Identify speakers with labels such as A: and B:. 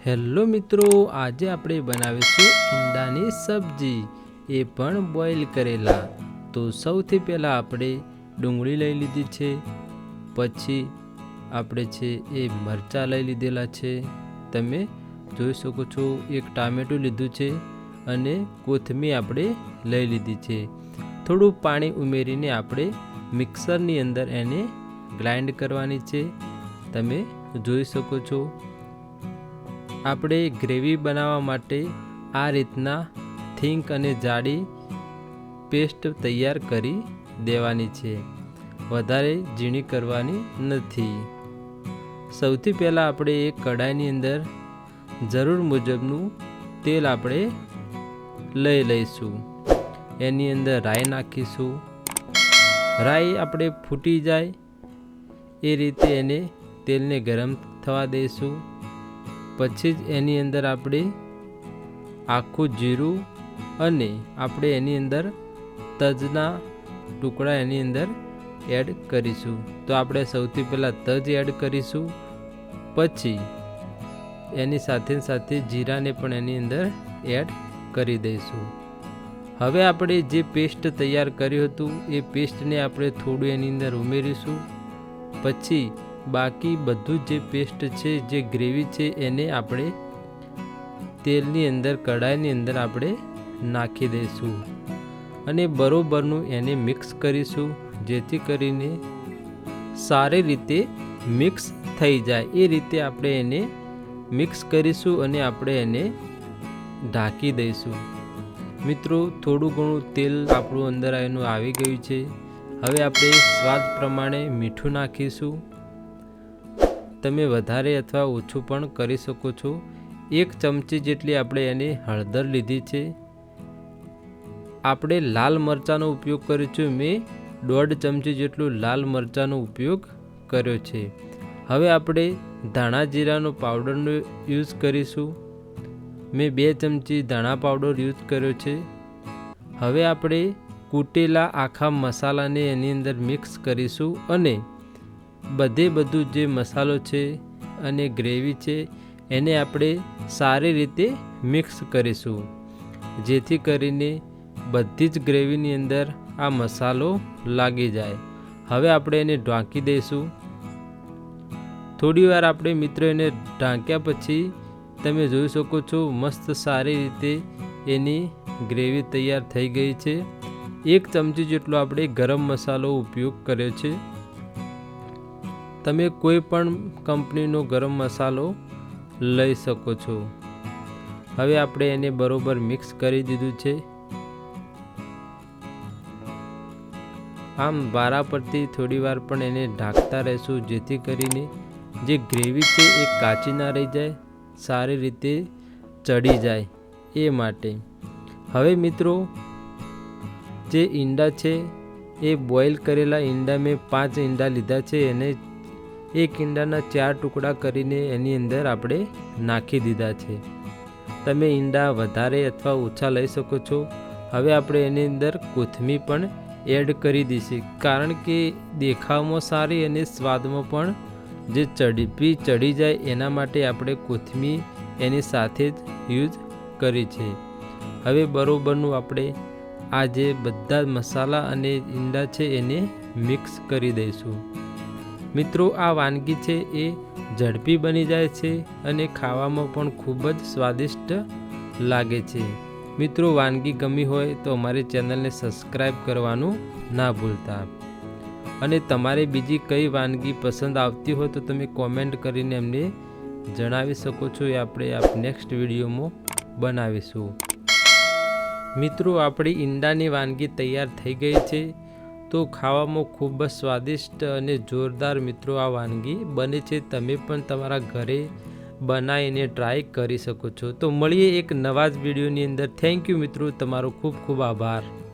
A: Hello મિત્રો, આજે આપણે બનાવીશું ઈંડાની સબ્જી, એ પણ બોઇલ કરેલા। તો સૌથી પહેલાં આપણે ડુંગળી લઈ લીધી છે, પછી આપણે છે એ મરચાં લઈ લીધેલા છે, તમે જોઈ શકો છો। એક ટામેટું લીધું છે અને કોથમીર આપણે લઈ લીધી છે। થોડું પાણી ઉમેરીને આપણે મિક્સરની અંદર એને ગ્રાઇન્ડ કરવાની છે, તમે જોઈ શકો છો। આપણે ગ્રેવી બનાવવા માટે આ રીતના થીક અને જાડી પેસ્ટ તૈયાર કરી દેવાની છે, વધારે ઝીણી કરવાની નથી। સૌથી પહેલાં આપણે એક કઢાઈની અંદર જરૂર મુજબનું તેલ આપણે લઈ લઈશું। એની અંદર રાઈ નાખીશું। રાઈ આપણે ફૂટી જાય એ રીતે એને તેલને ગરમ થવા દઈશું। પછી જ એની અંદર આપણે આખું જીરું અને આપણે એની અંદર તજના ટુકડા એની અંદર એડ કરીશું। તો આપણે સૌથી પહેલાં તજ એડ કરીશું, પછી એની સાથે સાથે જીરાને પણ એની અંદર એડ કરી દઈશું। હવે આપણે જે પેસ્ટ તૈયાર કર્યું હતું એ પેસ્ટને આપણે થોડું એની અંદર ઉમેરીશું। પછી બાકી બધું જે પેસ્ટ છે, જે ગ્રેવી છે, એને આપણે તેલની અંદર કઢાઈની અંદર આપણે નાખી દઈશું અને બરોબરનું એને મિક્સ કરીશું, જેથી કરીને સારી રીતે મિક્સ થઈ જાય એ રીતે આપણે એને મિક્સ કરીશું અને આપણે એને ઢાંકી દઈશું। મિત્રો, થોડું ઘણું તેલ આપણું અંદર એનું આવી ગયું છે। હવે આપણે સ્વાદ પ્રમાણે મીઠું નાખીશું, તમે વધારે અથવા ઓછું પણ કરી શકો છો। 1 ચમચી જેટલી આપણે એને હળદર લીધી છે। આપણે લાલ મરચાંનો ઉપયોગ કર્યો છે, મેં 1.5 ચમચી જેટલું લાલ મરચાંનો ઉપયોગ કર્યો છે। હવે આપણે ધાણા જીરાનો પાવડરનો યુઝ કરીશું, મેં 2 ચમચી ધાણા પાવડર યુઝ કર્યો છે। હવે આપણે કૂટેલા આખા મસાલાને એની અંદર મિક્સ કરીશું અને બધું જે મસાલો છે અને ગ્રેવી છે એને આપણે સારી રીતે મિક્સ કરીશું, જેથી કરીને બધી જ ગ્રેવીની અંદર આ મસાલો લાગી જાય। હવે આપણે એને ઢાંકી દઈશું। થોડી વાર આપણે મિત્રો એને ઢાંક્યા પછી તમે જોઈ શકો છો મસ્ત સારી રીતે એની ગ્રેવી તૈયાર થઈ ગઈ છે। 1 ચમચી જેટલો આપણે ગરમ મસાલો ઉપયોગ કર્યો છે, તમે કોઈ પણ કંપનીનો ગરમ મસાલો લઈ શકો છો। હવે આપણે એને બરોબર મિક્સ કરી દીધું છે। આમ વારા પરથી થોડી વાર પણ એને ઢાંકતા રહેશું, જેથી કરીને જે ગ્રેવી છે એ કાચી ના રહી જાય, સારી રીતે ચડી જાય એ માટે। હવે મિત્રો, જે ઈંડા છે એ બોઇલ કરેલા ઈંડા મેં 5 ઈંડા લીધા છે, એને 1 ઈંડાના 4 ટુકડા કરીને એની અંદર આપણે નાખી દીધા છે। તમે ઈંડા વધારે અથવા ઓછા લઈ શકો છો। હવે આપણે એની અંદર કોથમીર પણ એડ કરી દઈશું, કારણ કે દેખાવમાં સારી અને સ્વાદમાં પણ જે ચડી જાય એના માટે આપણે કોથમીર એની સાથે જ યુઝ કરી છે। હવે બરોબરનું આપણે આ જે બધા મસાલા અને ઈંડા છે એને મિક્સ કરી દઈશું। મિત્રો, આ વાનગી છે એ ઝડપી બની જાય છે અને ખાવામાં પણ ખૂબ જ સ્વાદિષ્ટ લાગે છે। મિત્રો, વાનગી ગમી હોય તો અમારી ચેનલને સબસ્ક્રાઈબ કરવાનું ના ભૂલતા, અને તમારે બીજી કઈ વાનગી પસંદ આવતી હોય તો તમે કોમેન્ટ કરીને અમને જણાવી શકો છો, એ આપણે નેક્સ્ટ વિડીયોમાં બનાવીશું। મિત્રો, આપણી ઈંડાની વાનગી તૈયાર થઈ ગઈ છે, તો ખાવામાં ખૂબ જ સ્વાદિષ્ટ અને જોરદાર મિત્રો આ વાનગી બને છે। તમે પણ તમારા ઘરે બનાવીને ટ્રાય કરી શકો છો। તો મળીએ એક નવા જ વિડીયોની અંદર। થેન્ક યુ મિત્રો, તમારો ખૂબ ખૂબ આભાર।